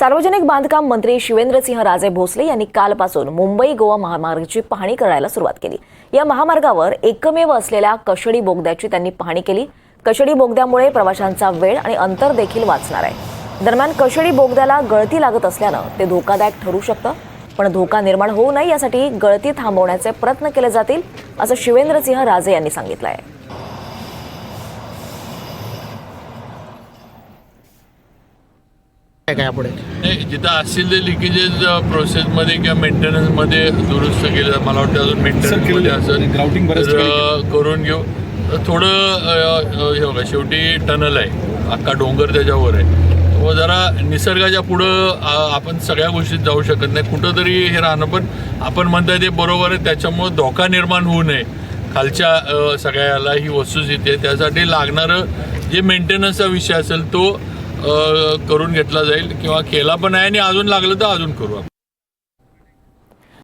सार्वजनिक बांधकाम मंत्री शिवेंद्रसिंह राजे भोसले यांनी कालपासून मुंबई गोवा महामार्गाची पाहणी करायला सुरुवात केली। या महामार्गावर एकमेव असलेल्या कशेडी बोगद्याची त्यांनी पाहणी केली। कशेडी बोगद्यामुळे प्रवाशांचा वेळ आणि अंतर देखील वाचणार आहे। दरम्यान कशेडी बोगद्याला गळती लागत असल्यानं ते धोकादायक ठरू शकतं, पण धोका निर्माण होऊ नये यासाठी गळती थांबवण्याचे प्रयत्न केले जातील, असं शिवेंद्रसिंह राजे यांनी सांगितलं आहे। जिथं असतील ते लिकेजेस प्रोसेसमध्ये किंवा मेंटेनन्समध्ये दुरुस्त केलं, मला वाटतं अजून मेंटेनन्समध्ये असं करून घेऊ। थोडं हे बघा, शेवटी टनल आहे, अख्खा डोंगर त्याच्यावर आहे, व जरा निसर्गाच्या पुढं आपण सगळ्या गोष्टीत जाऊ शकत नाही, कुठंतरी हे राहणं, पण आपण म्हणताय ते बरोबर आहे। त्याच्यामुळं धोका निर्माण होऊ नये खालच्या सगळ्याला ही वस्तुस्थिती आहे। त्यासाठी लागणारं जे मेंटेनन्सचा विषय असेल तो करून घेतला जाईल किंवा केला पण आहे, आणि अजून लागलं तर अजून करू आपण।